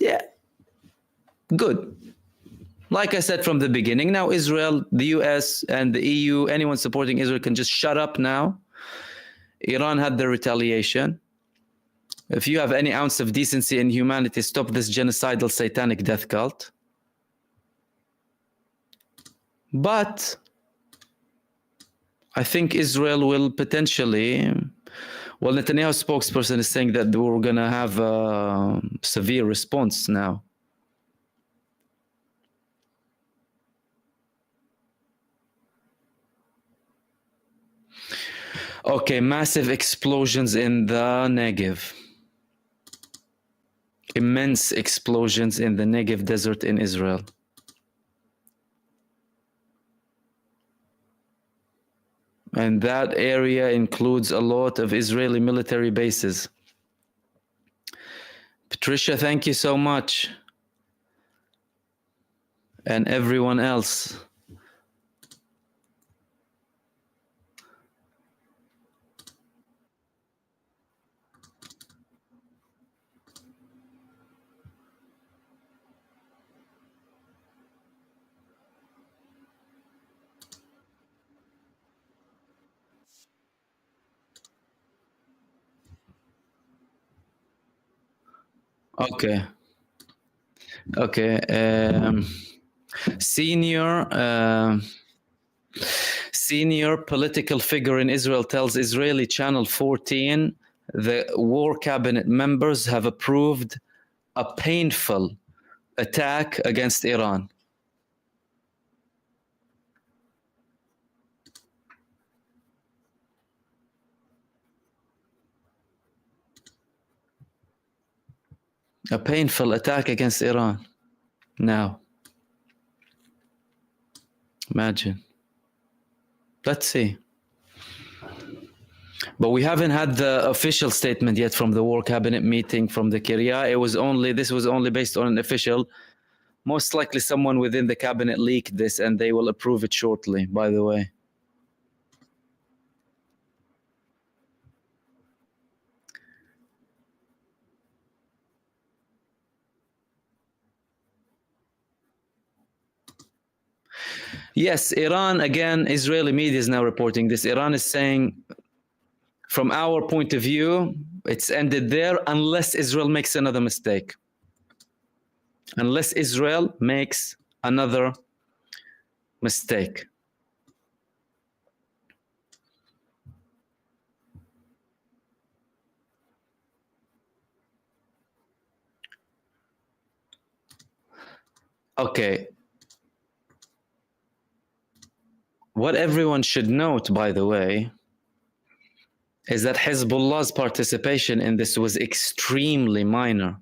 Yeah, good. Like I said from the beginning, now Israel, the US, and the EU, anyone supporting Israel can just shut up now. Iran had their retaliation. If you have any ounce of decency and humanity, stop this genocidal satanic death cult. But I think Israel will potentially, well, Netanyahu's spokesperson is saying that we're going to have a severe response now. Okay, massive explosions in the Negev. Immense explosions in the Negev desert in Israel. And that area includes a lot of Israeli military bases. Patricia, thank you so much. And everyone else. Okay. Okay. Senior political figure in Israel tells Israeli Channel 14 the war cabinet members have approved a painful attack against Iran. A painful attack against Iran. Now, imagine. Let's see. But we haven't had the official statement yet from the war cabinet meeting from the Kiryat. This was only based on an official. Most likely someone within the cabinet leaked this and they will approve it shortly, by the way. Yes, Iran, again, Israeli media is now reporting this. Iran is saying, from our point of view, it's ended there unless Israel makes another mistake. Unless Israel makes another mistake. Okay. What everyone should note, by the way, is that Hezbollah's participation in this was extremely minor.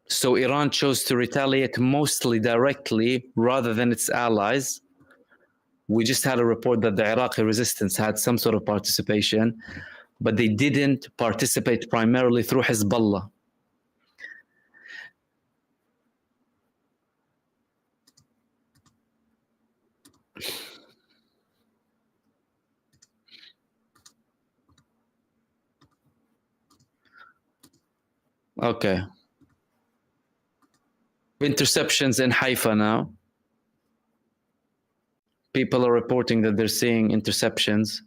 So Iran chose to retaliate mostly directly rather than its allies. We just had a report that the Iraqi resistance had some sort of participation, but they didn't participate primarily through Hezbollah. Okay. Interceptions in Haifa now. People are reporting that they're seeing interceptions.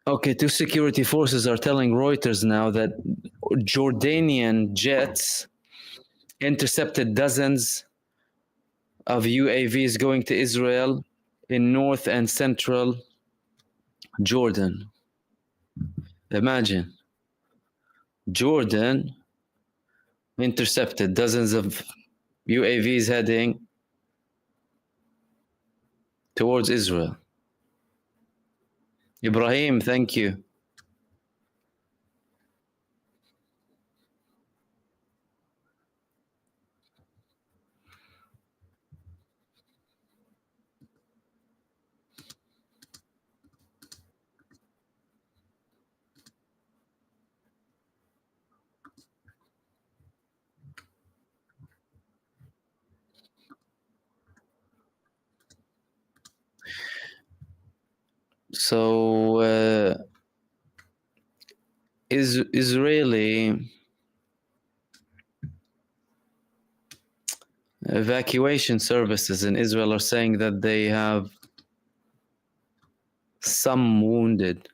Okay, two security forces are telling Reuters now that Jordanian jets intercepted dozens of UAVs going to Israel in north and central Jordan. Imagine, Jordan intercepted dozens of UAVs heading towards Israel. Ibrahim, thank you. So, Israeli evacuation services in Israel are saying that they have some wounded.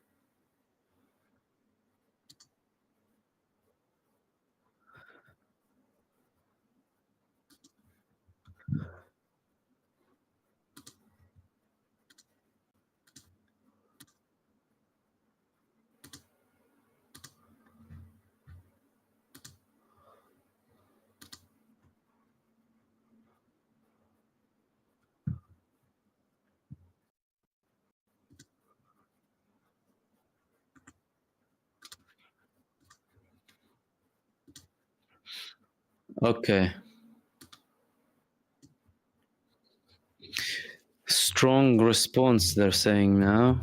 Okay. Strong response, they're saying now.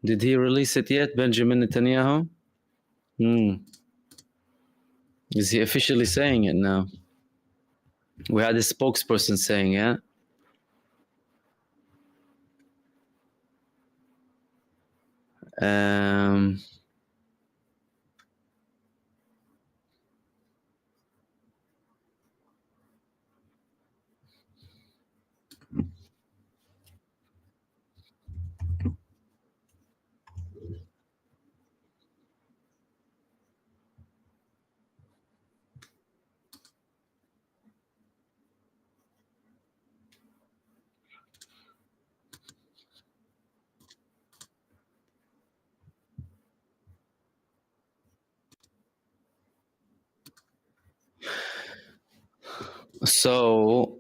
Did he release it yet, Benjamin Netanyahu? Is he officially saying it now? We had a spokesperson saying it. Um, so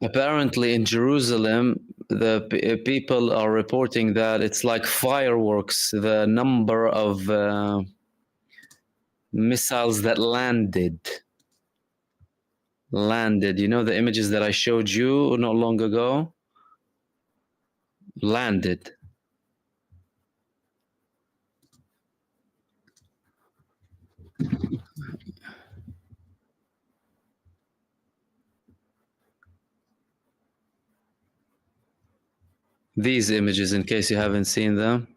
apparently in Jerusalem, the people are reporting that it's like fireworks, the number of missiles that landed. You know the images that I showed you not long ago? Landed. These images, in case you haven't seen them.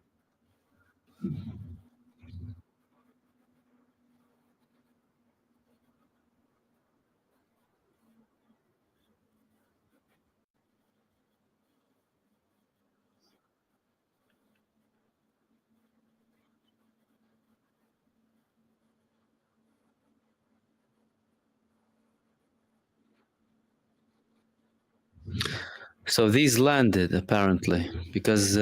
So these landed apparently because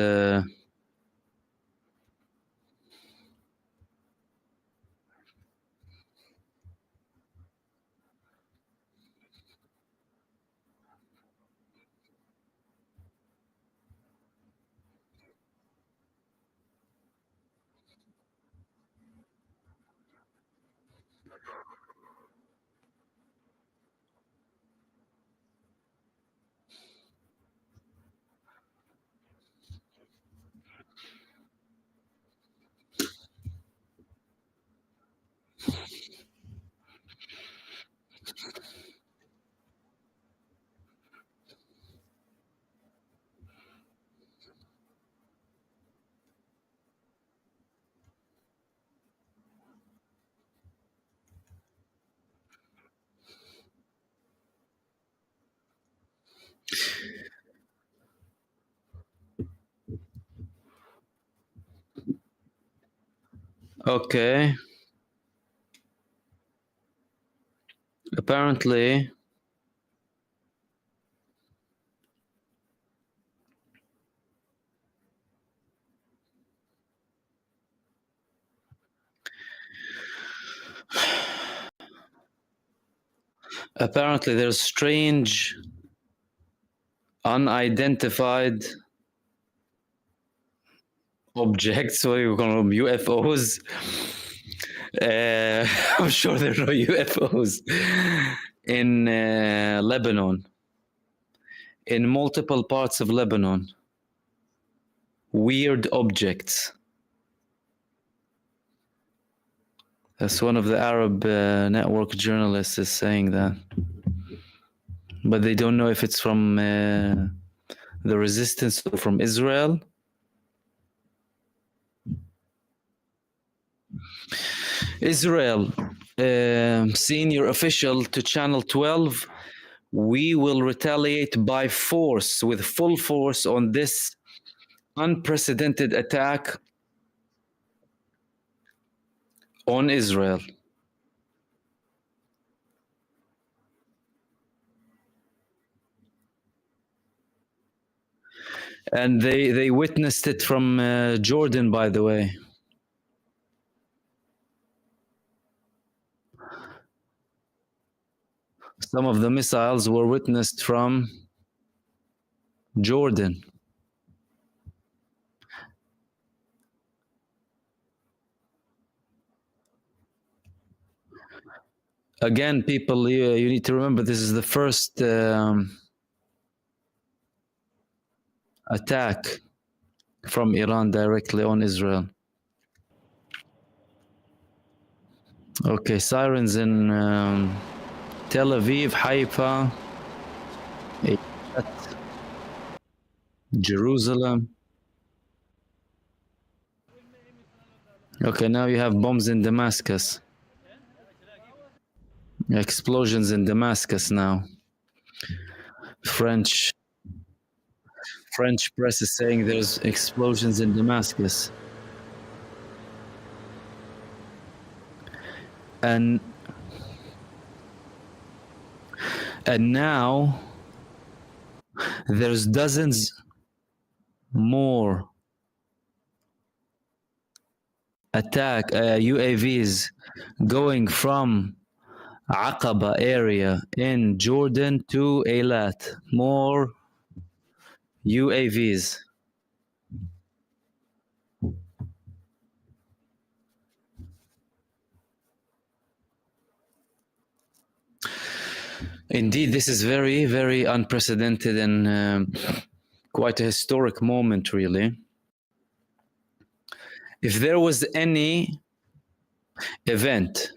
Okay. Apparently, there's strange, unidentified objects. What do you call them? UFOs. I'm sure there are no UFOs in Lebanon, in multiple parts of Lebanon. Weird objects. That's one of the Arab network journalists is saying that. But they don't know if it's from the resistance or from Israel. Israel, senior official to Channel 12, we will retaliate by force, with full force, on this unprecedented attack on Israel. And they witnessed it from Jordan, by the way. Some of the missiles were witnessed from Jordan. Again, people, you need to remember this is the first attack from Iran directly on Israel. Okay, sirens in Tel Aviv, Haifa, Jerusalem. Okay, now you have bombs in Damascus. Explosions in Damascus now. French press is saying there's explosions in Damascus. And now there's dozens more attack UAVs going from Aqaba area in Jordan to Eilat. More UAVs. Indeed, this is very, very unprecedented and quite a historic moment, really. If there was any event,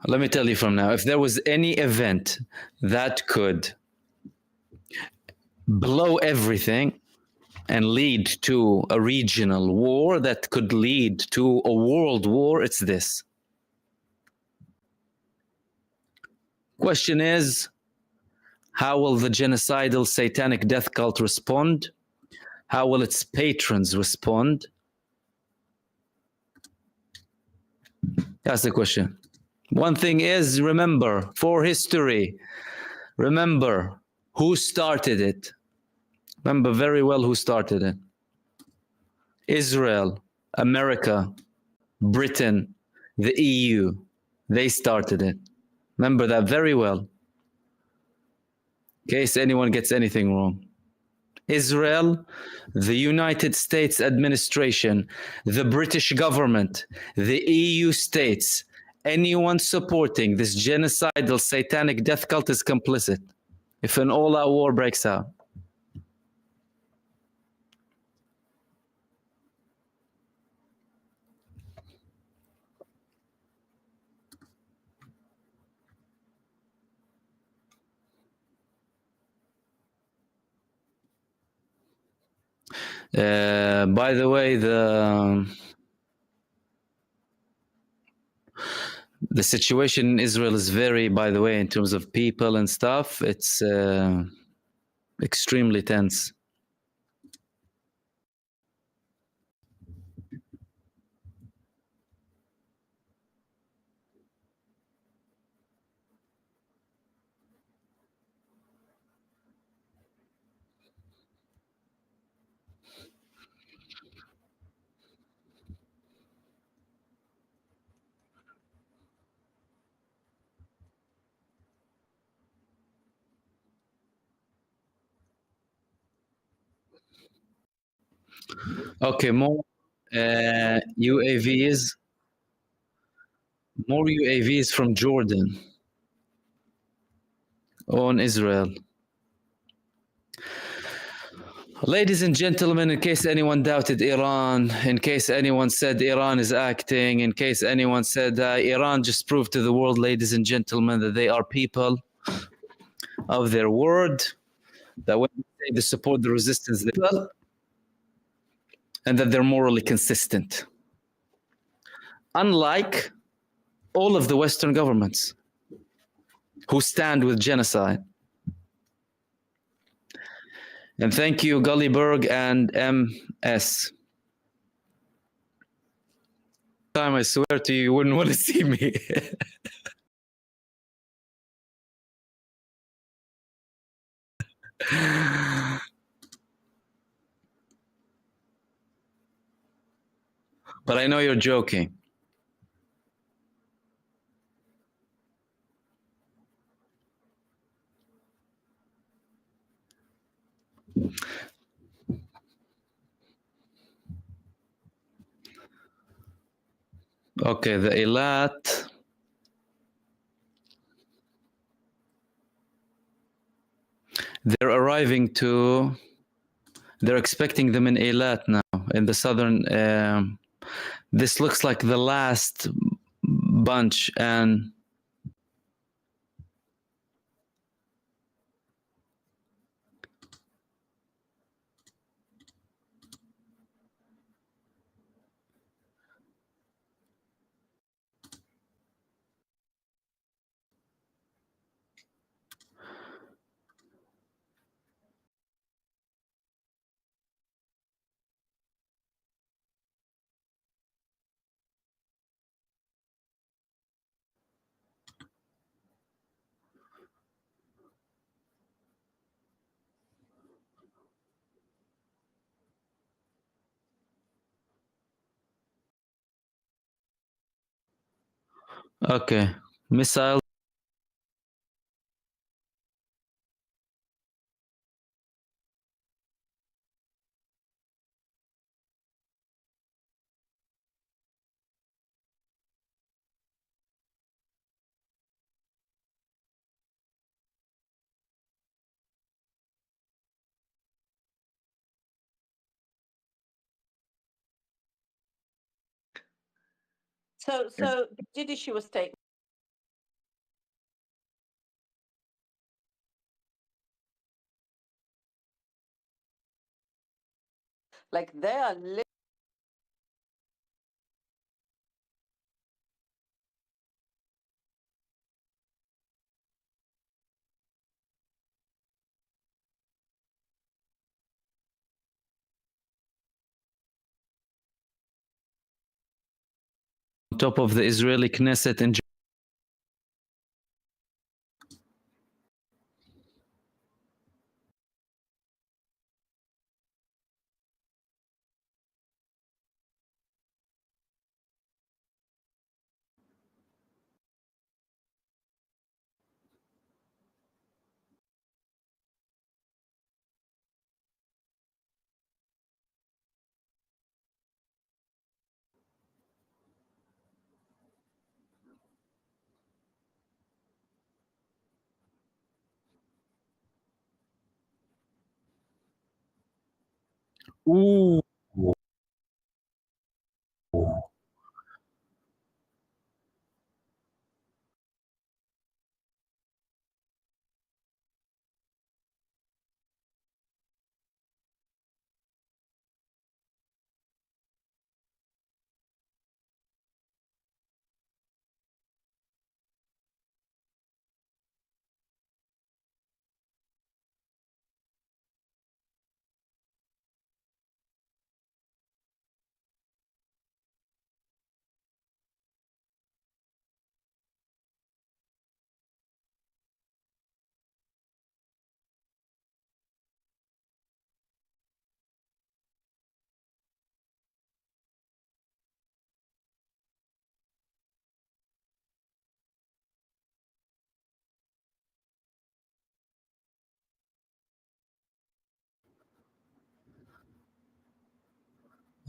let me tell you from now, if there was any event that could blow everything and lead to a regional war, that could lead to a world war, it's this. Question is, how will the genocidal satanic death cult respond? How will its patrons respond? That's the question. One thing is, remember, for history, remember who started it. Remember very well who started it. Israel, America, Britain, the EU, they started it. Remember that very well, in case anyone gets anything wrong. Israel, the United States administration, the British government, the EU states, anyone supporting this genocidal satanic death cult is complicit if an all-out war breaks out. By the way, the situation in Israel is very, by the way, in terms of people and stuff, it's extremely tense. Okay, UAVs, more UAVs from Jordan on Israel. Ladies and gentlemen, in case anyone doubted Iran, in case anyone said Iran is acting, in case anyone said Iran just proved to the world, ladies and gentlemen, that they are people of their word, that when they support the resistance, they will, and that they're morally consistent. Unlike all of the Western governments who stand with genocide. And thank you, Gullyberg and MS. Time I swear to you, you wouldn't want to see me. But I know you're joking. Okay, the Eilat. They're arriving to. They're expecting them in Eilat now, in the southern. This looks like the last bunch, and okay, missile. So did issue a statement. Like they are On top of the Israeli Knesset in. Ooh.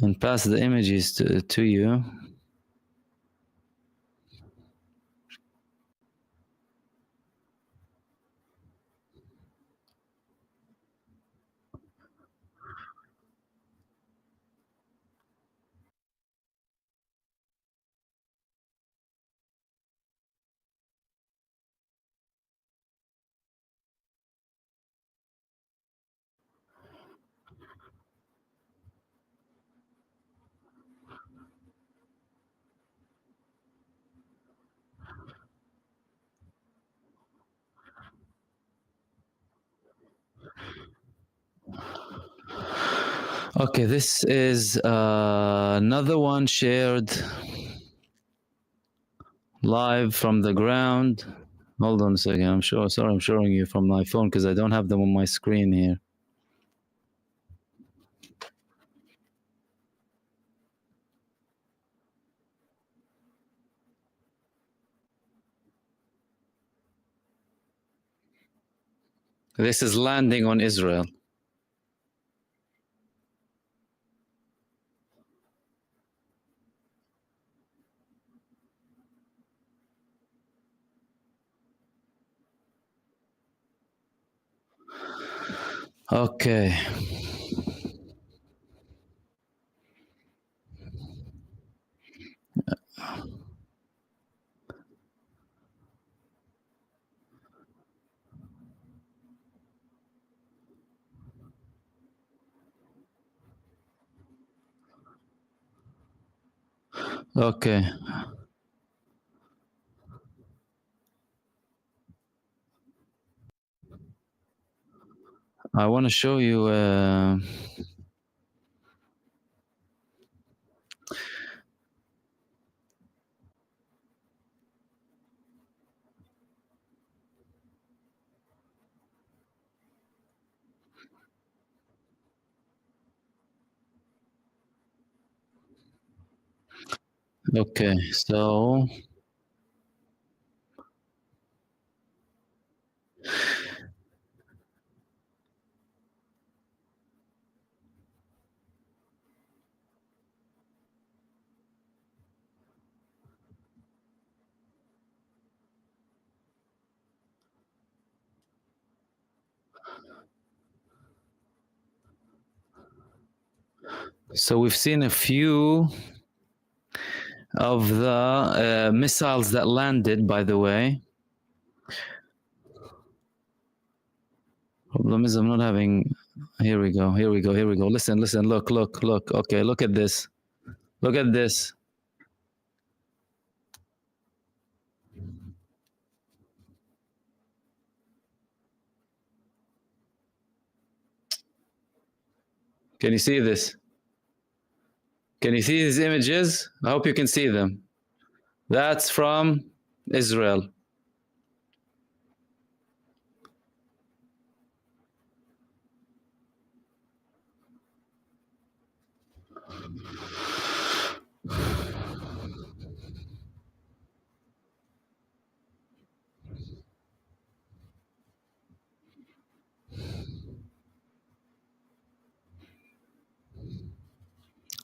and pass the images to you. Okay, this is another one shared live from the ground. Hold on a second. I'm showing you from my phone because I don't have them on my screen here. This is landing on Israel. Okay. Okay. I want to show you. Okay, so we've seen a few of the missiles that landed, by the way. Problem is I'm not having. Here we go. Listen, look. Okay, look at this. Look at this. Can you see this? Can you see these images? I hope you can see them. That's from Israel.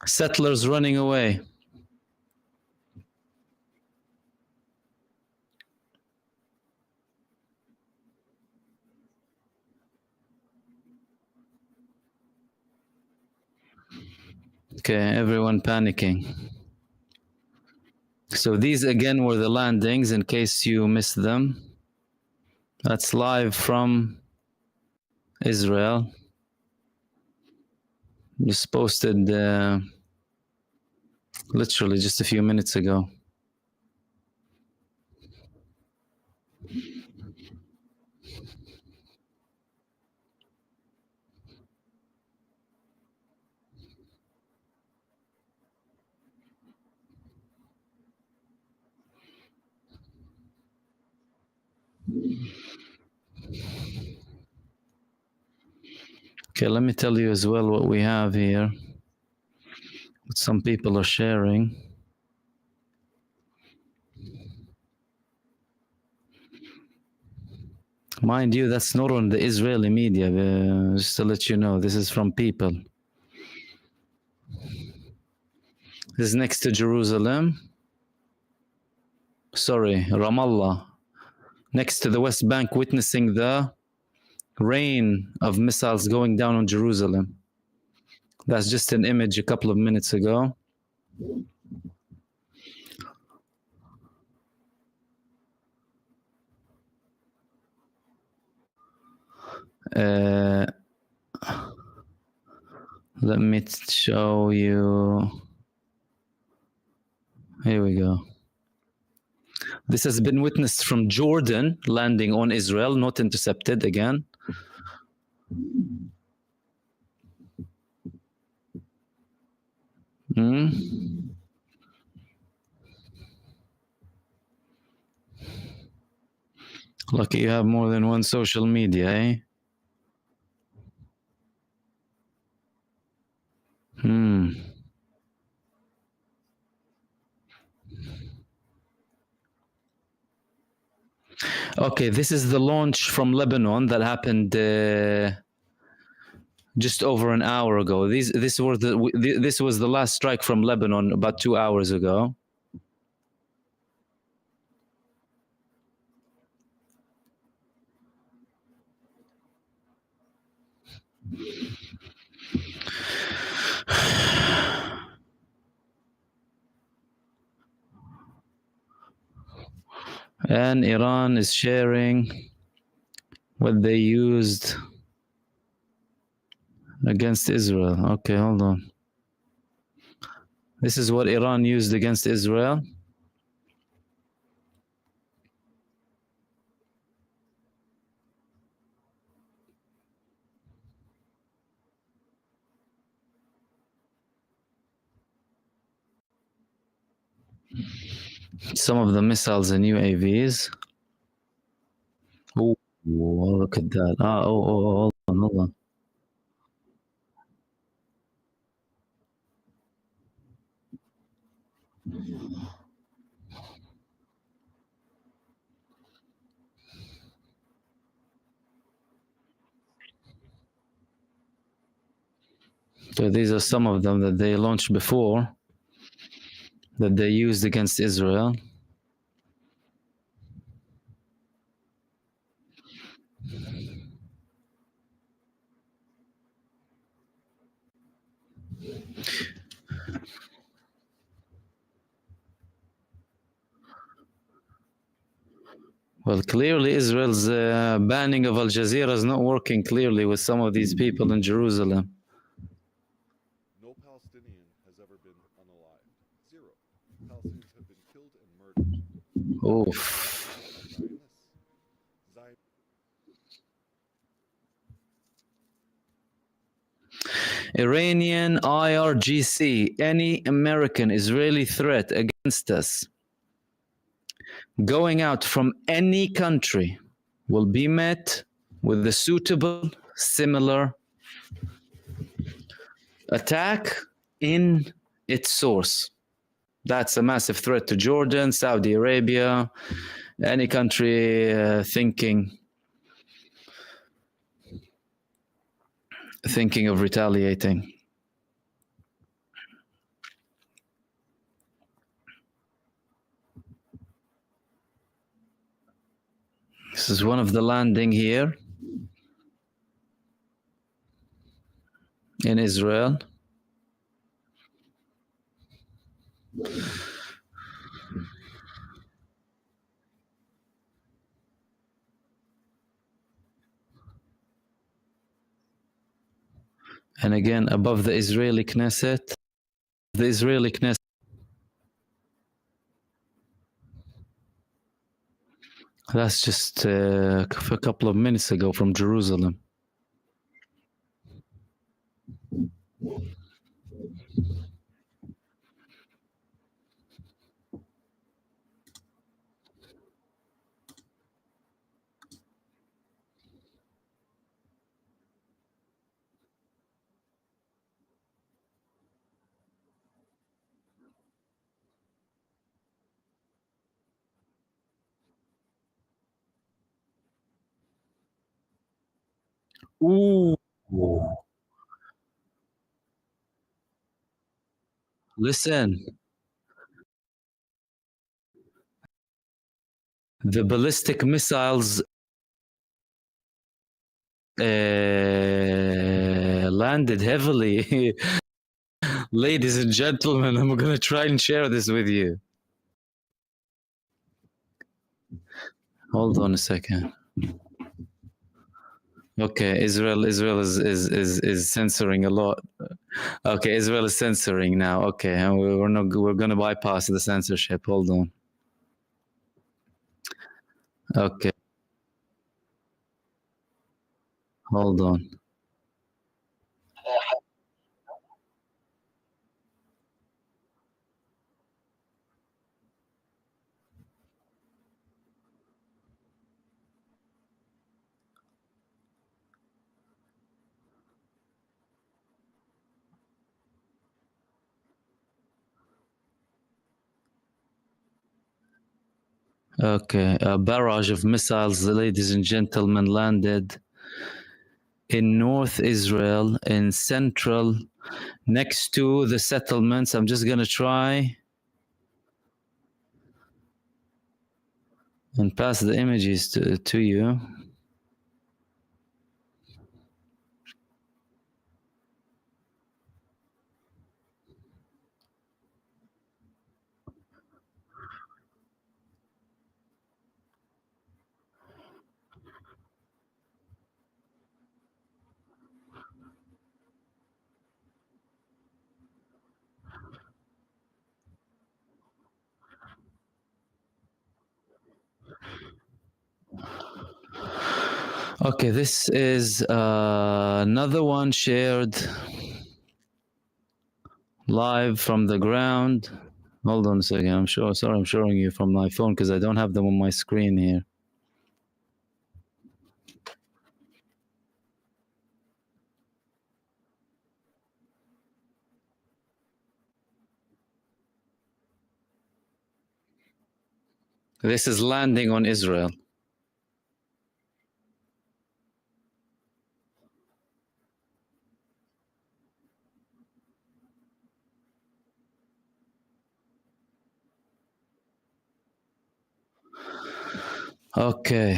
Settlers running away. Okay, everyone panicking. So these again were the landings in case you missed them. That's live from Israel. Just posted literally just a few minutes ago. Okay, let me tell you as well what we have here. What some people are sharing. Mind you, that's not on the Israeli media, just to let you know. This is from people. This is next to Jerusalem. Sorry, Ramallah. Next to the West Bank, witnessing the rain of missiles going down on Jerusalem. That's just an image a couple of minutes ago. Let me show you. Here we go. This has been witnessed from Jordan, landing on Israel, not intercepted again. Lucky you have more than one social media, eh? Okay, this is the launch from Lebanon that happened just over an hour ago. This was the last strike from Lebanon about 2 hours ago. And Iran is sharing what they used against Israel. Okay, hold on. This is what Iran used against Israel. Some of the missiles and UAVs. Oh, look at that. Hold on. So these are some of them that they launched before, that they used against Israel. Well, clearly Israel's banning of Al Jazeera is not working clearly with some of these people in Jerusalem. No Palestinian has ever been unalived. 0. Palestinians have been killed and murdered. Oof. Iranian IRGC, any American Israeli threat against us going out from any country will be met with a suitable, similar attack in its source. That's a massive threat to Jordan, Saudi Arabia, any country thinking of retaliating. This is one of the landing here in Israel. And again, above the Israeli Knesset, that's just a couple of minutes ago from Jerusalem. Ooh. Listen, the ballistic missiles landed heavily. Ladies and gentlemen, I'm gonna try and share this with you. Hold on a second. Okay, Israel is censoring a lot. Okay, Israel is censoring now. Okay, and we're gonna bypass the censorship. Hold on. Okay, hold on. Okay, a barrage of missiles, ladies and gentlemen, landed in North Israel, in central, next to the settlements. I'm just gonna try and pass the images to you. Okay, this is another one shared live from the ground. Hold on a second. I'm showing you from my phone because I don't have them on my screen here. This is landing on Israel. Okay.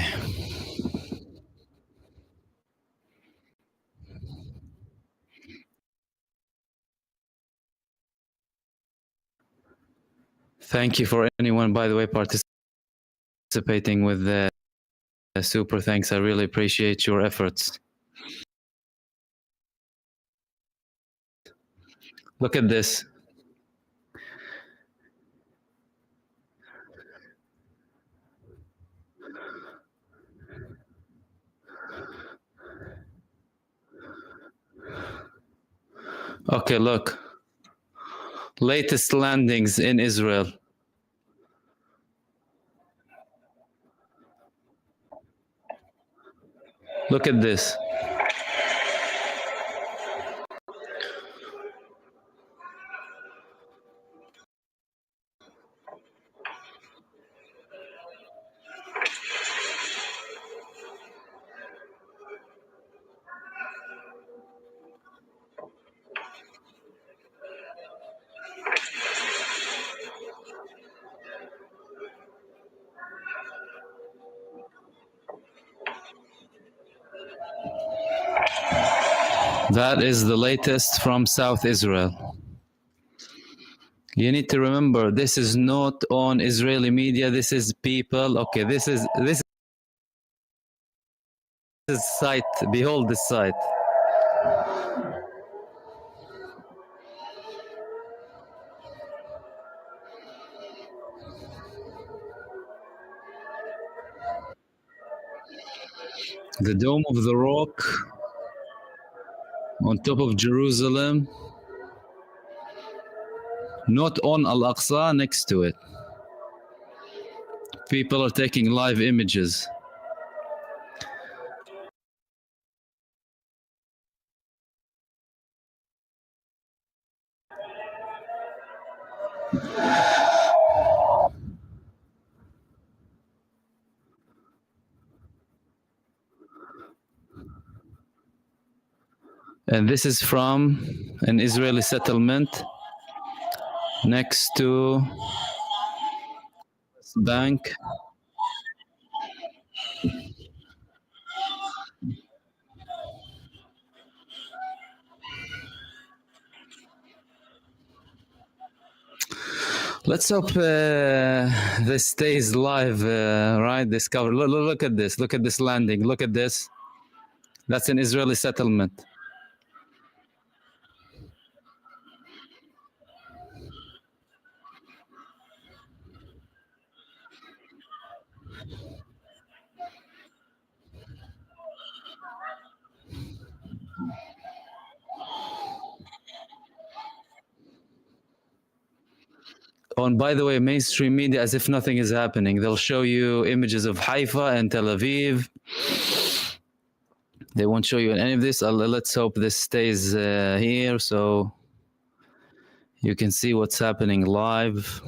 Thank you for anyone, by the way, participating with the super thanks. I really appreciate your efforts. Look at this. Okay, look. Latest landings in Israel. Look at this. That is the latest from South Israel. You need to remember, this is not on Israeli media. This is people. Okay, this is site. Behold this site. The Dome of the Rock on top of Jerusalem. Not on Al-Aqsa, next to it. People are taking live images. And this is from an Israeli settlement next to bank. Let's hope this stays live, right? This cover. Look at this. Look at this landing. Look at this. That's an Israeli settlement. Oh, and by the way, mainstream media, as if nothing is happening. They'll show you images of Haifa and Tel Aviv. They won't show you any of this. Let's hope this stays here so you can see what's happening live.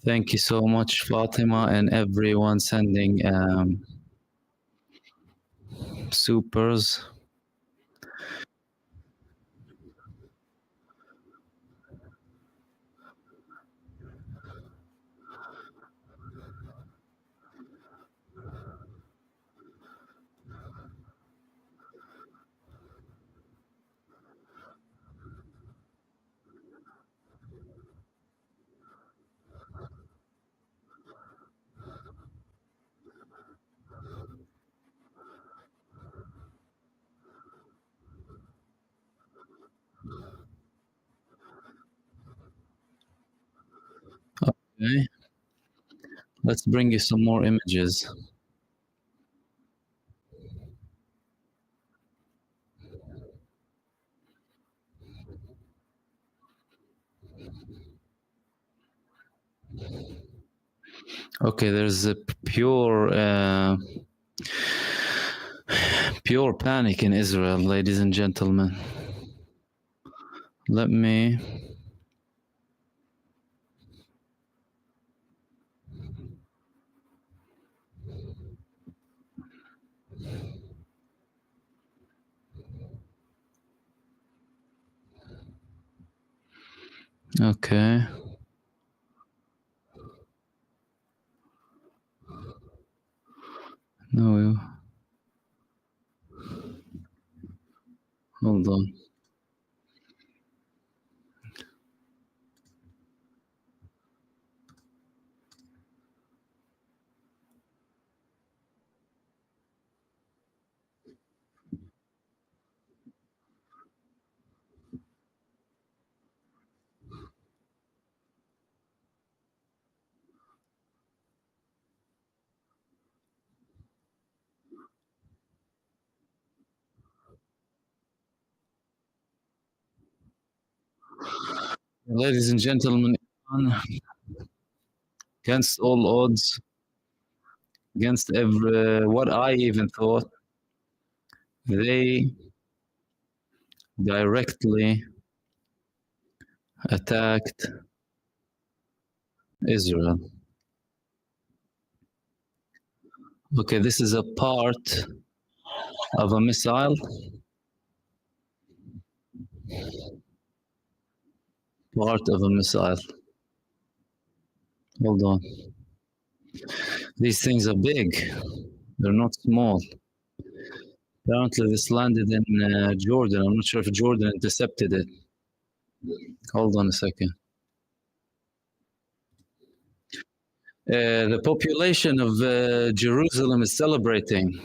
Thank you so much, Fatima, and everyone sending supers. Okay. Let's bring you some more images. Okay, there's a pure panic in Israel, ladies and gentlemen. Let me okay. No, hold on. Ladies and gentlemen, against all odds, against what I even thought, they directly attacked Israel. Okay, this is a part of a missile. Part of a missile. Hold on. These things are big. They're not small. Apparently, this landed in Jordan. I'm not sure if Jordan intercepted it. Hold on a second. The population of Jerusalem is celebrating.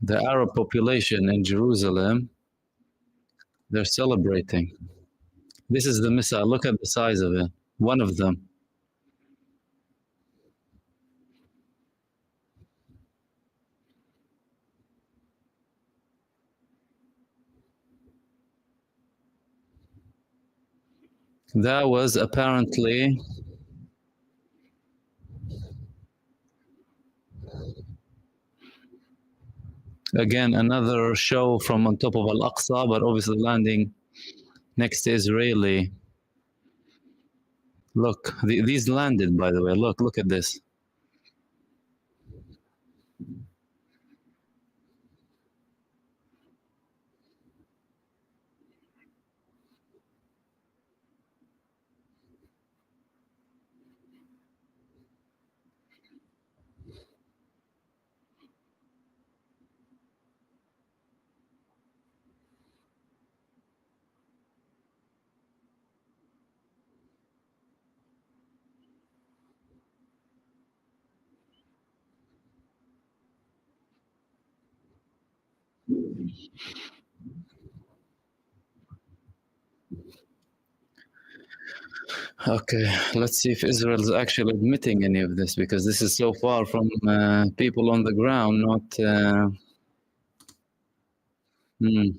The Arab population in Jerusalem, they're celebrating. This is the missile. Look at the size of it. One of them. That was apparently again another show from on top of Al-Aqsa, but obviously landing next to Israeli. Look, these landed, by the way. Look at this. Okay, let's see if Israel is actually admitting any of this, because this is so far from people on the ground, not. Hmm.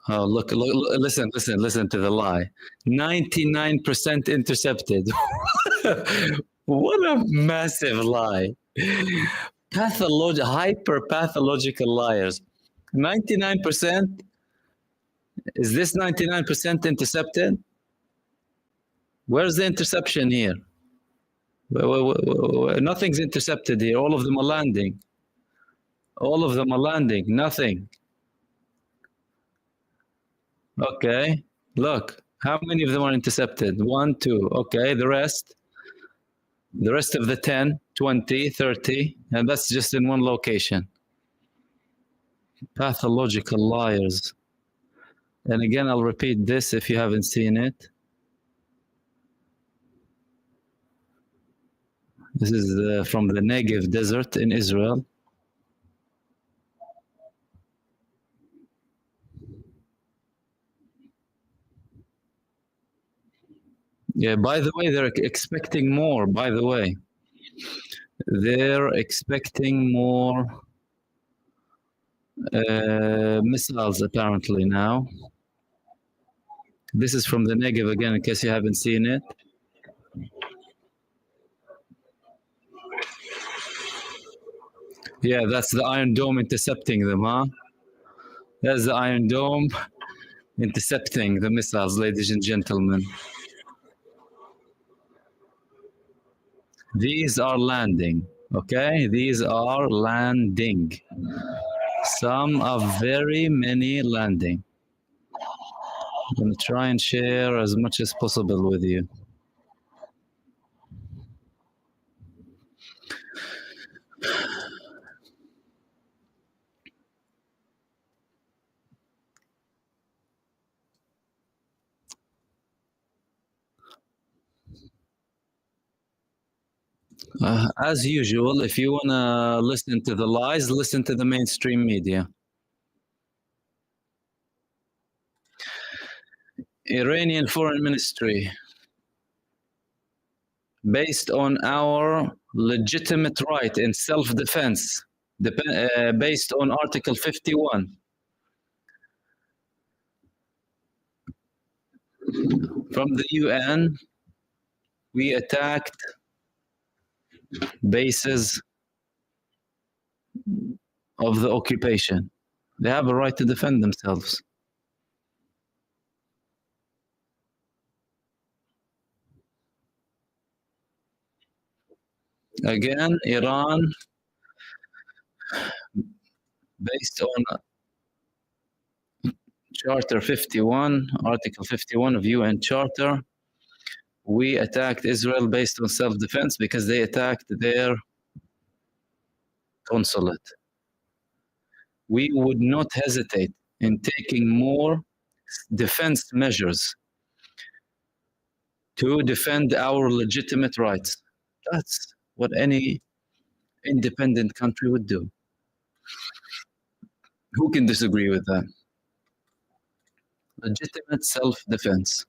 Oh, look, listen to the lie. 99% intercepted. What a massive lie. Hyper pathological liars. 99%? Is this 99% intercepted? Where's the interception here? Nothing's intercepted here. All of them are landing. All of them are landing. Nothing. Okay. Look, how many of them are intercepted? 1, 2. Okay. The rest of the 10, 20, 30, and that's just in one location. Pathological liars. And again, I'll repeat this if you haven't seen it. This is from the Negev desert in Israel. Yeah, by the way, they're expecting more, by the way. They're expecting more missiles apparently now. This is from the Negev again, in case you haven't seen it. Yeah, that's the Iron Dome intercepting them, huh? That's the Iron Dome intercepting the missiles, ladies and gentlemen. These are landing, okay? These are landing. Some are very many landing. I'm gonna try and share as much as possible with you. As usual, if you wanna listen to the lies, listen to the mainstream media. Iranian Foreign Ministry, based on our legitimate right in self-defense, based on Article 51. From the UN, we attacked bases of the occupation. They have a right to defend themselves. Again, Iran, based on Charter 51, Article 51 of UN Charter, we attacked Israel based on self-defense because they attacked their consulate. We would not hesitate in taking more defense measures to defend our legitimate rights. That's what any independent country would do. Who can disagree with that? Legitimate self-defense.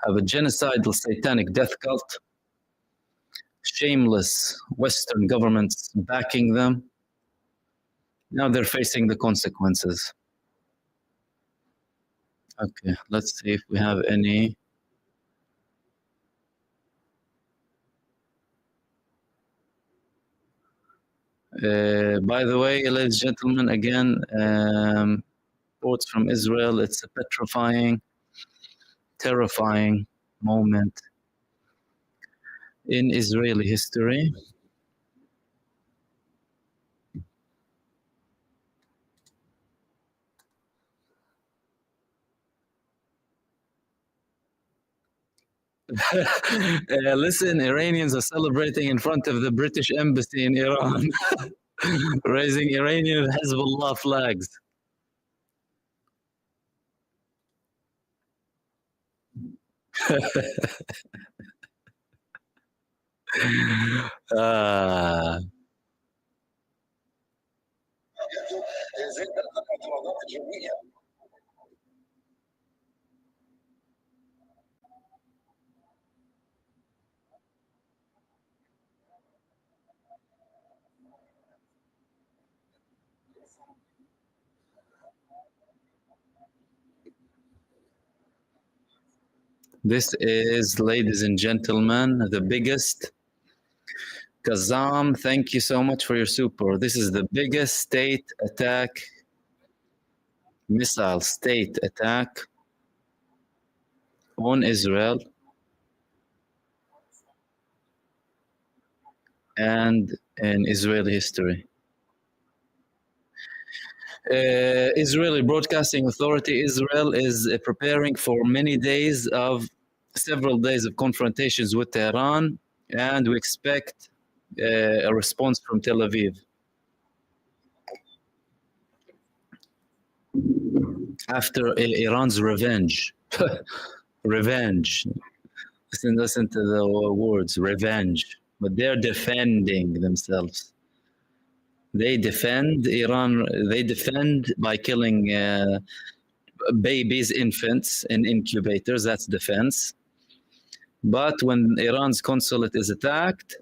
Have a genocidal satanic death cult, shameless Western governments backing them. Now they're facing the consequences. Okay, let's see if we have any. By the way, ladies and gentlemen, again, reports from Israel, it's a petrifying, terrifying moment in Israeli history. Listen, Iranians are celebrating in front of the British embassy in Iran, raising Iranian Hezbollah flags. Ah, this is, ladies and gentlemen, the biggest. Kazam, thank you so much for your support. This is the biggest state attack, missile state attack on Israel and in Israeli history. Israeli Broadcasting Authority, Israel is preparing for several days of confrontations with Tehran, and we expect a response from Tel Aviv. After Iran's revenge. Revenge. Listen to the words, revenge. But they're defending themselves. They defend Iran, they defend by killing babies, infants in incubators, that's defense. But when Iran's consulate is attacked,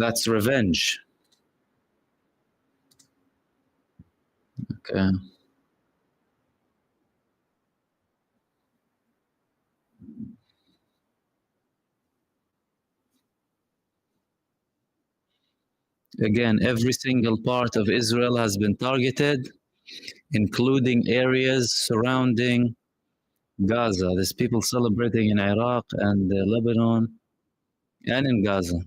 that's revenge. Okay. Again, every single part of Israel has been targeted, including areas surrounding Gaza. There's people celebrating in Iraq and Lebanon and in Gaza.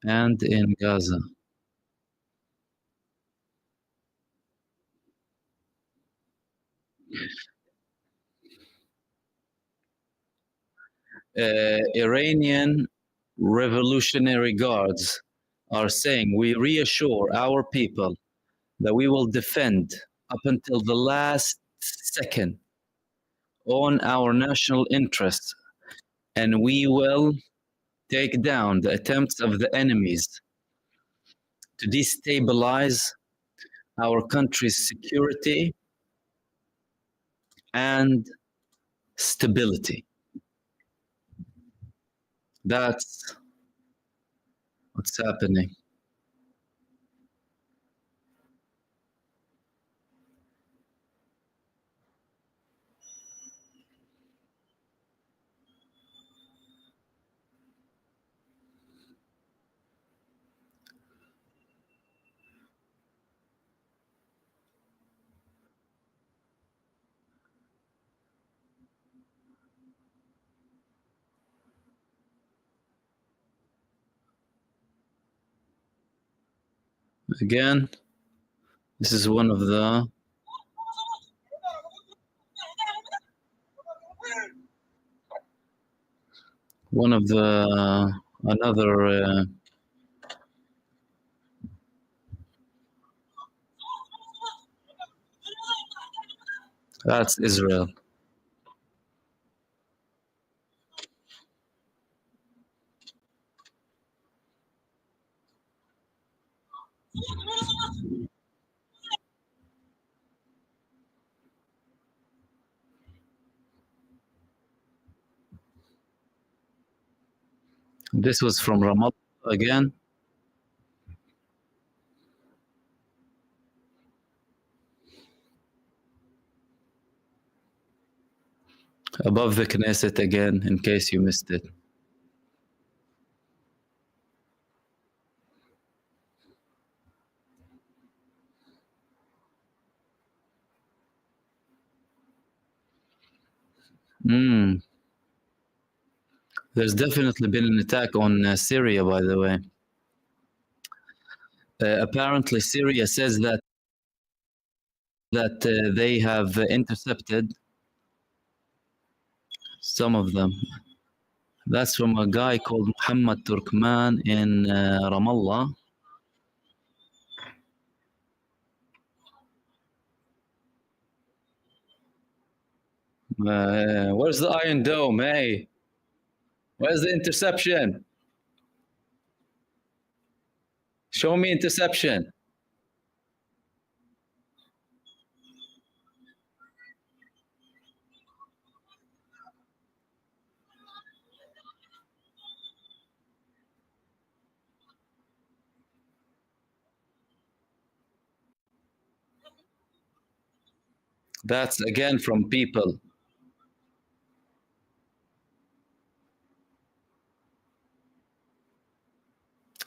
And in Gaza. Iranian Revolutionary Guards are saying, we reassure our people that we will defend up until the last second on our national interests, and we will take down the attempts of the enemies to destabilize our country's security and stability. That's what's happening. Again, this is one of the another that's Israel. This was from Ramallah again. Above the Knesset again, in case you missed it. There's definitely been an attack on Syria, by the way. Apparently, Syria says that they have intercepted some of them. That's from a guy called Muhammad Turkman in Ramallah. Where's the Iron Dome? Hey, where's the interception? Show me interception. That's again from people.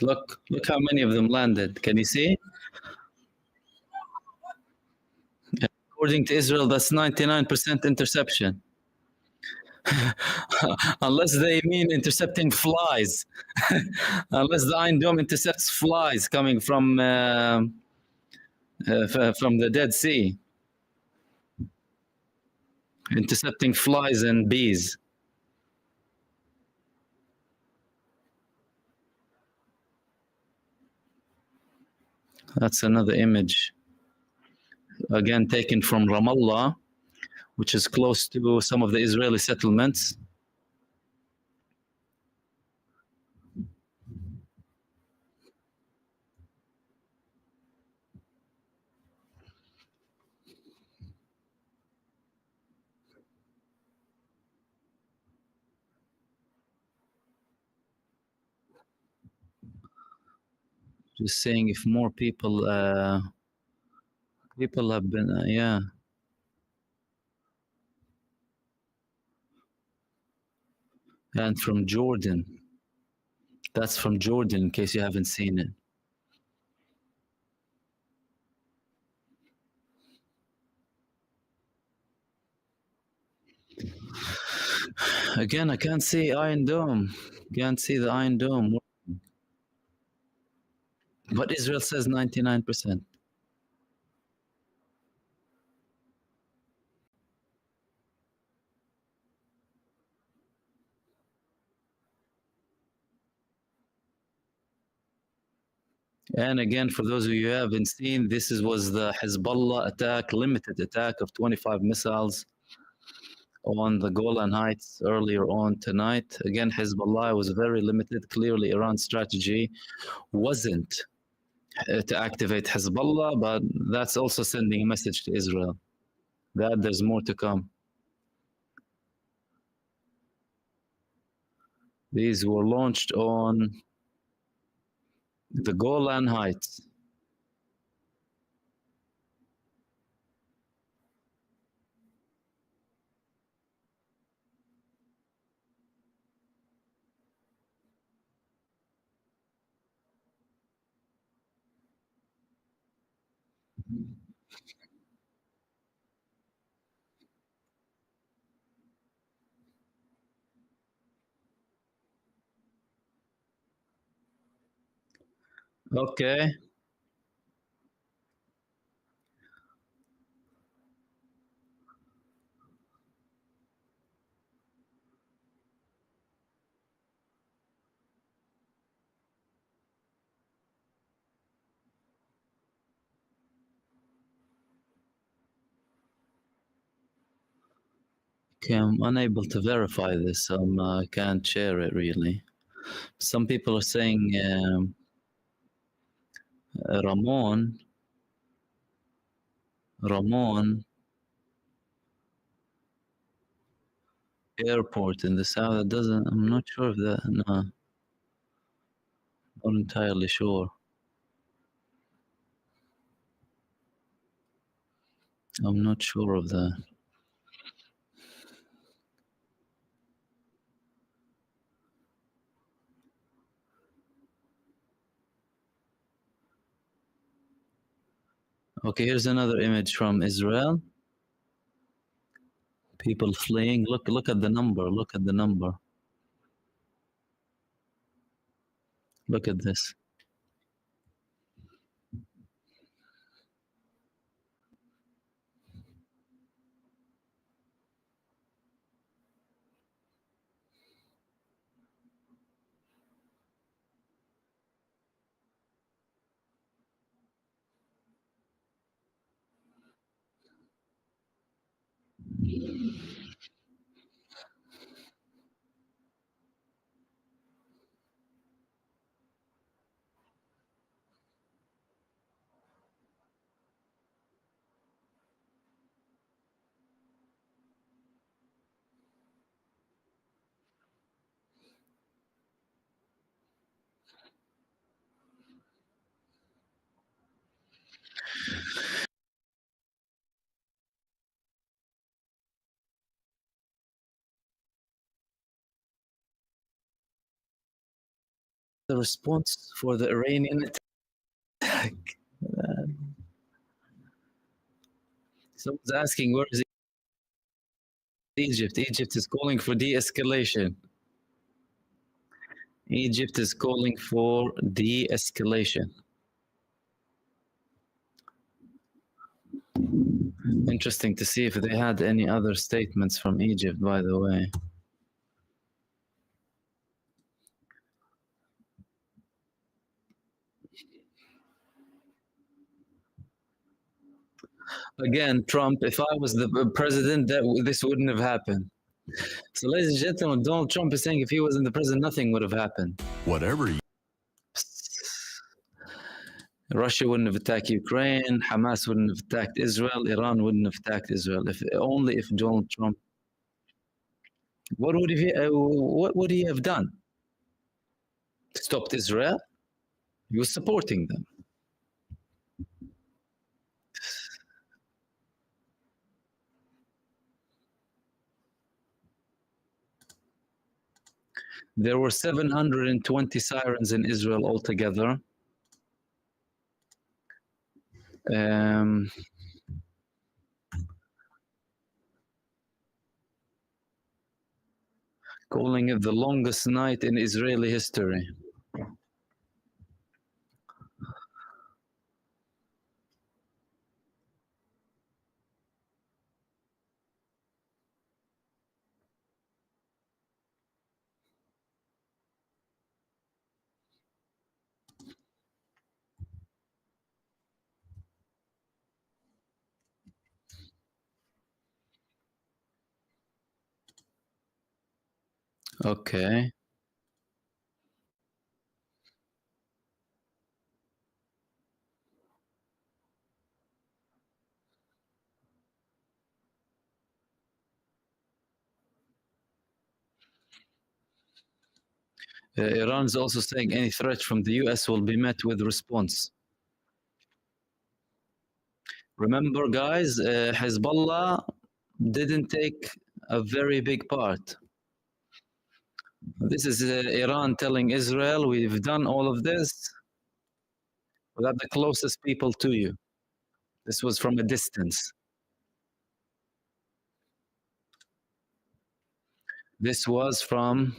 Look how many of them landed. Can you see? According to Israel, that's 99% interception. Unless they mean intercepting flies. Unless the Iron Dome intercepts flies coming from the Dead Sea. Intercepting flies and bees. That's another image. Again, taken from Ramallah, which is close to some of the Israeli settlements. Just saying if more people have been, yeah. And from Jordan. That's from Jordan, in case you haven't seen it. Again, I can't see Iron Dome. Can't see the Iron Dome. But Israel says 99%. And again, for those of you who haven't seen, this was the Hezbollah attack, limited attack of 25 missiles on the Golan Heights earlier on tonight. Again, Hezbollah was very limited. Clearly, Iran's strategy wasn't to activate Hezbollah, but that's also sending a message to Israel that there's more to come. These were launched on the Golan Heights. Okay. Okay, I'm unable to verify this. I can't share it really. Some people are saying Ramon Airport in the south. That doesn't. I'm not sure of that. No, not entirely sure. I'm not sure of that. Okay, here's another image from Israel. People fleeing. Look at the number. Look at the number. Look at this. the response for the Iranian attack. Someone's asking, where is Egypt? Egypt is calling for de-escalation. Egypt is calling for de-escalation. Interesting to see if they had any other statements from Egypt, by the way. Again, Trump, if I was the president, this wouldn't have happened. So, ladies and gentlemen, Donald Trump is saying if he wasn't the president, nothing would have happened. Whatever. Russia wouldn't have attacked Ukraine, Hamas wouldn't have attacked Israel, Iran wouldn't have attacked Israel. If Donald Trump, what would he have done? Stopped Israel? He was supporting them. There were 720 sirens in Israel altogether. Calling it the longest night in Israeli history. Okay. Iran is also saying any threat from the US will be met with response. Remember, guys, Hezbollah didn't take a very big part. This is Iran telling Israel, we've done all of this without the closest people to you. This was from a distance. This was from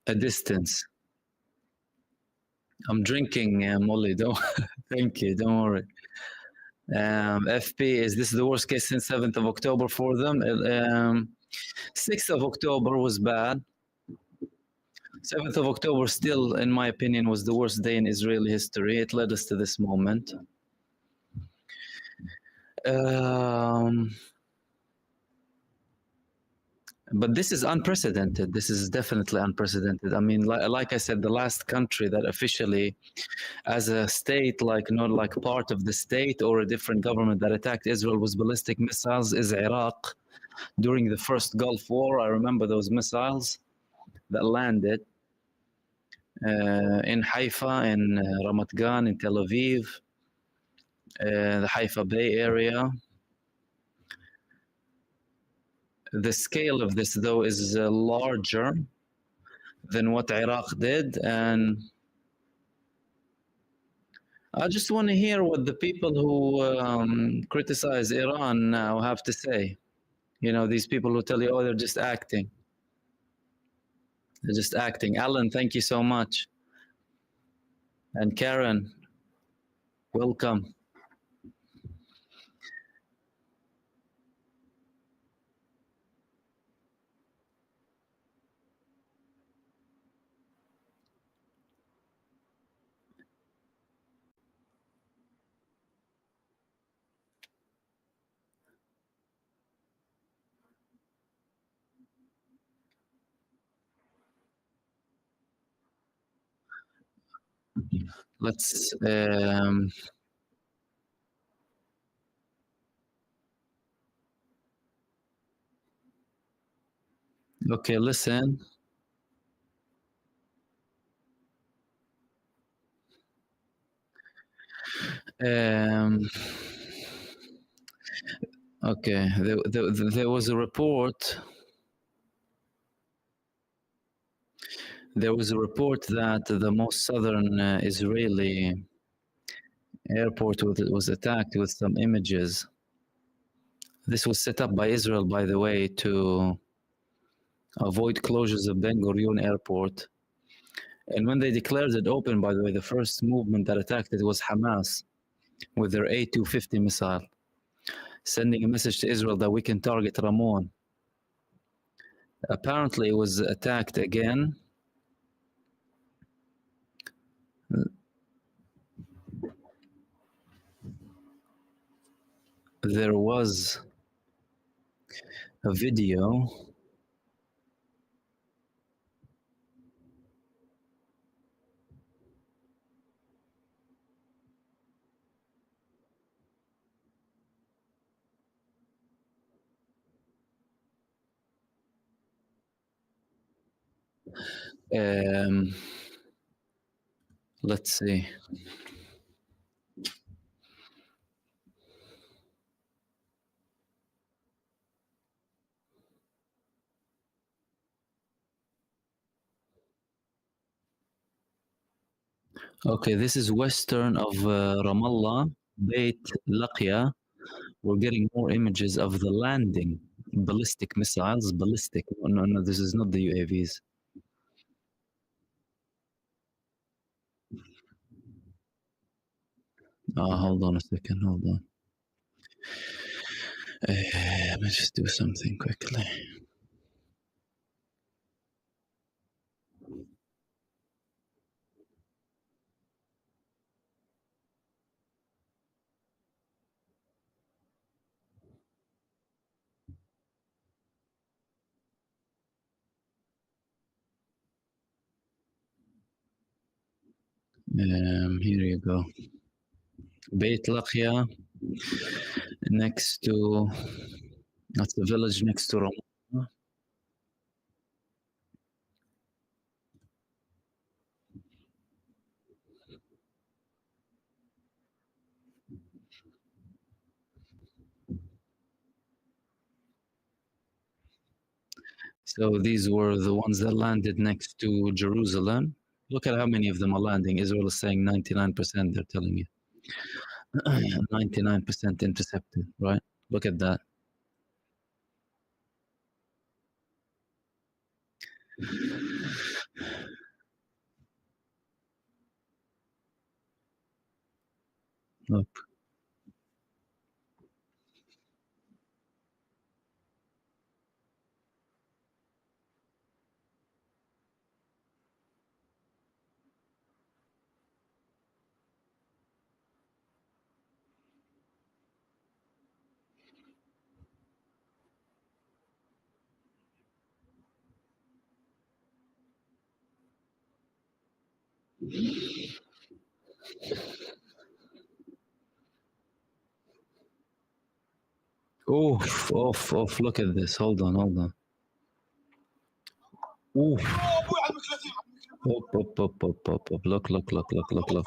a distance. I'm drinking, Molly. Don't thank you. Don't worry. FP, is this the worst case since 7th of October for them? 6th of October was bad. 7th of October still, in my opinion, was the worst day in Israeli history. It led us to this moment. But this is unprecedented. This is definitely unprecedented. I mean, like I said, the last country that officially, as a state, like not like part of the state or a different government that attacked Israel with ballistic missiles is Iraq. During the first Gulf War, I remember those missiles that landed in Haifa, in Ramat Gan, in Tel Aviv, the Haifa Bay area. The scale of this, though, is larger than what Iraq did. And I just want to hear what the people who criticize Iran now have to say. You know, these people who tell you, oh, they're just acting. They're just acting. Alan, thank you so much. And Karen, welcome. Let's okay, listen. Okay, there was a report. There was a report that the most southern Israeli airport was attacked with some images. This was set up by Israel, by the way, to avoid closures of Ben Gurion Airport. And when they declared it open, by the way, the first movement that attacked it was Hamas with their A250 missile, sending a message to Israel that we can target Ramon. Apparently, it was attacked again. There was a video. Let's see. Okay, this is western of Ramallah, Beit Laqya. We're getting more images of the landing. Ballistic missiles, ballistic. No, this is not the UAVs. Hold on a second, hold on. Let me just do something quickly. Here you go. Beit Laqya, next to, that's the village next to Ramallah. So these were the ones that landed next to Jerusalem. Look at how many of them are landing. Israel is saying 99%, they're telling you. 99% intercepted, right? Look at that. Look. Oof, look at this. Hold on. Oof. Up. Look.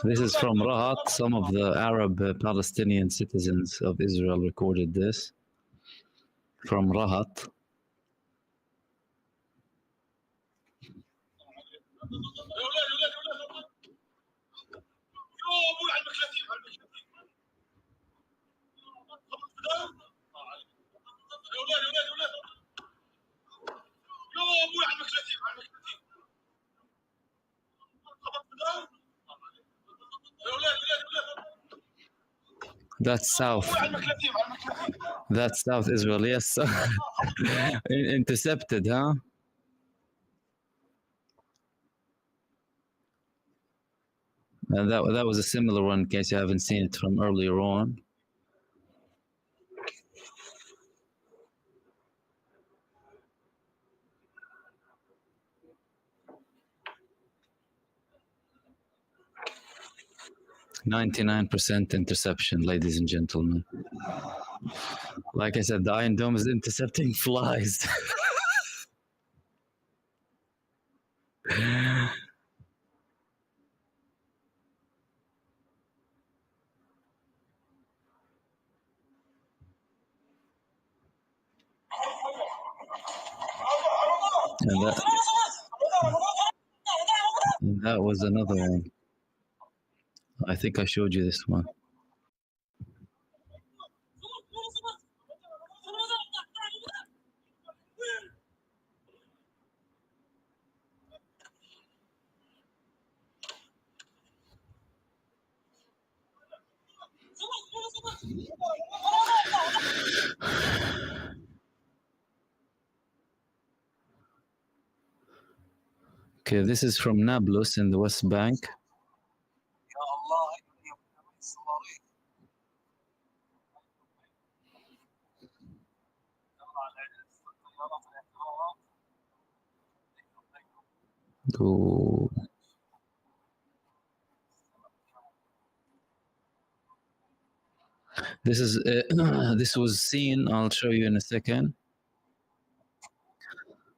This is from Rahat. Some of the Arab Palestinian citizens of Israel recorded this from Rahat. That's south. That's South Israel, yes. Intercepted, huh? And that was a similar one, in case you haven't seen it from earlier on. %99 interception, ladies and gentlemen. Like I said, the Iron Dome is intercepting flies. And that was another one. I think I showed you this one. Okay, this is from Nablus in the West Bank. Oh. This is this was seen. I'll show you in a second.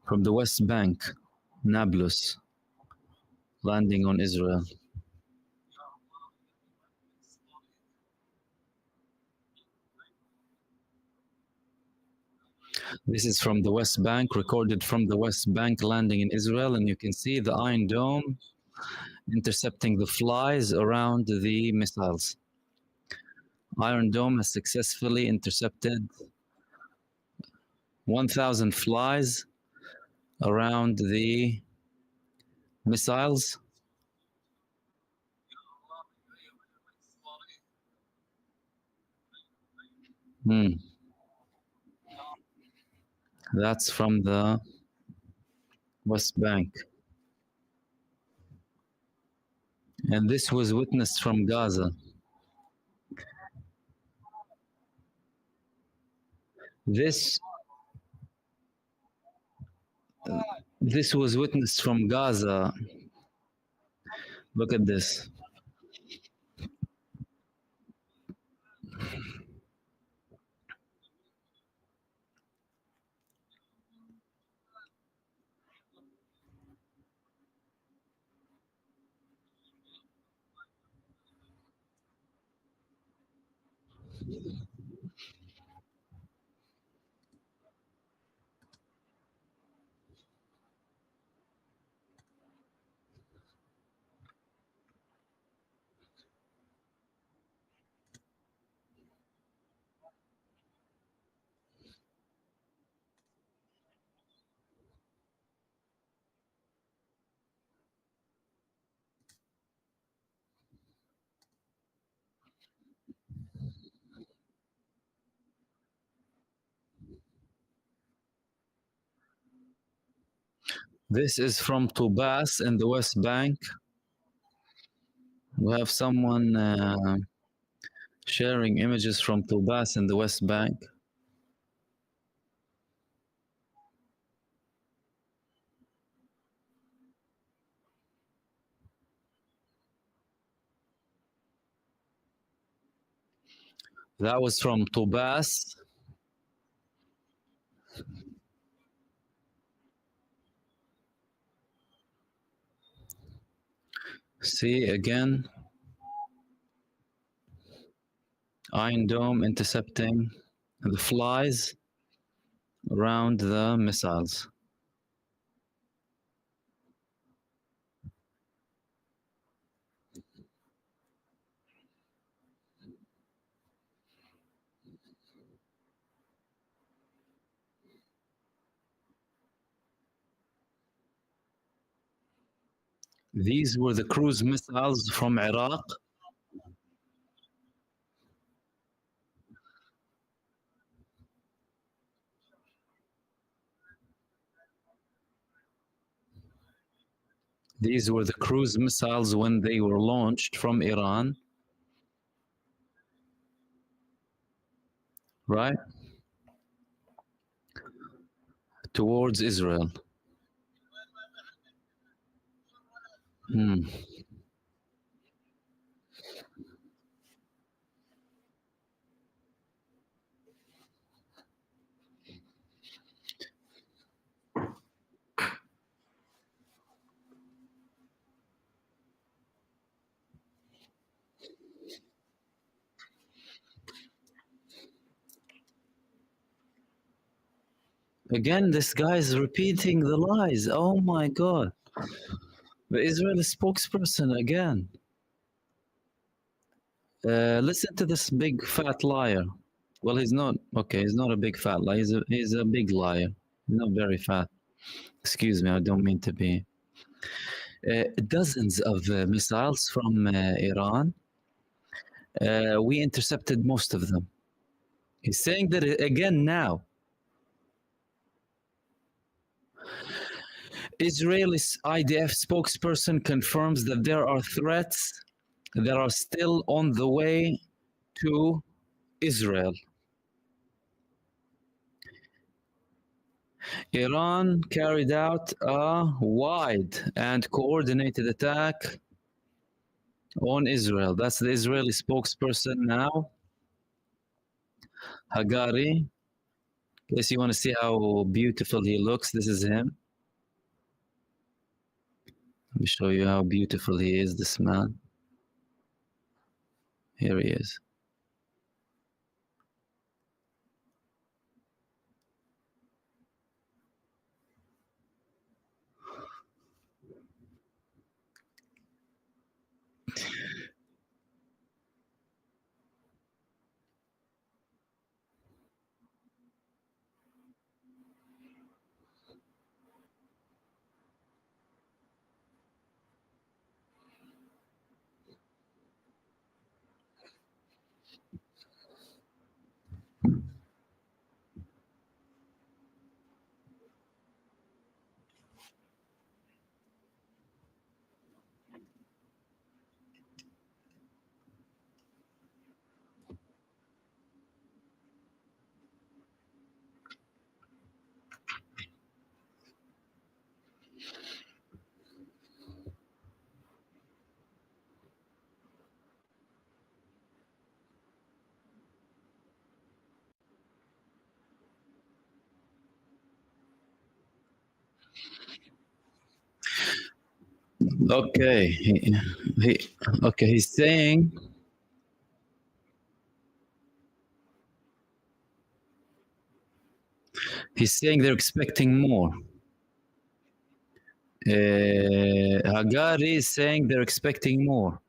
From the West Bank, Nablus, landing on Israel. This is from the West Bank, recorded from the West Bank landing in Israel, and you can see the Iron Dome intercepting the flies around the missiles. Iron Dome has successfully intercepted 1,000 flies around the missiles. That's from the West Bank. And this was witnessed from Gaza. This was witnessed from Gaza. Look at this. This is from Tubas in the West Bank. We have someone sharing images from Tubas in the West Bank. That was from Tubas. See again, Iron Dome intercepting the flies around the missiles. These were the cruise missiles from Iraq. These were the cruise missiles when they were launched from Iran. Right? Towards Israel. Again, this guy is repeating the lies. Oh my God. The Israeli spokesperson again. Listen to this big fat liar. Well, he's not. Okay, he's not a big fat liar. He's a big liar. He's not very fat. Excuse me, I don't mean to be. Dozens of missiles from Iran. We intercepted most of them. He's saying that again now. Israeli IDF spokesperson confirms that there are threats that are still on the way to Israel. Iran carried out a wide and coordinated attack on Israel. That's the Israeli spokesperson now, Hagari. In case you want to see how beautiful he looks, this is him. Let me show you how beautiful he is, this man. Here he is. Okay, he's saying they're expecting more. Hagari is saying they're expecting more.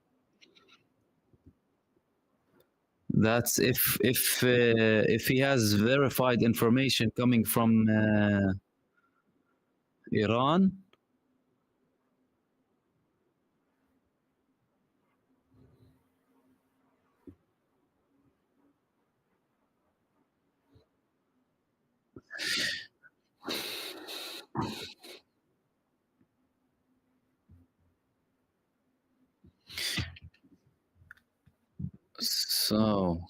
That's if he has verified information coming from Iran. So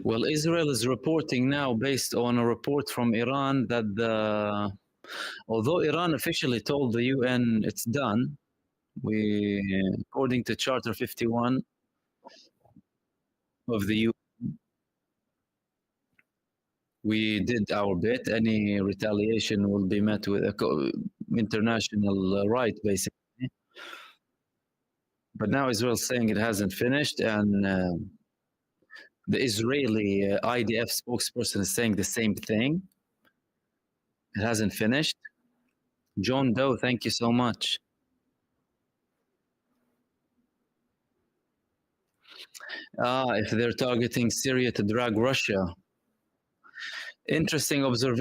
well, Israel is reporting now, based on a report from Iran, that although Iran officially told the UN it's done, according to Charter 51 of the UN, we did our bit. Any retaliation will be met with international right, basically. But now Israel's saying it hasn't finished, and the Israeli IDF spokesperson is saying the same thing. It hasn't finished. John Doe, thank you so much. If they're targeting Syria to drag Russia. Interesting observation.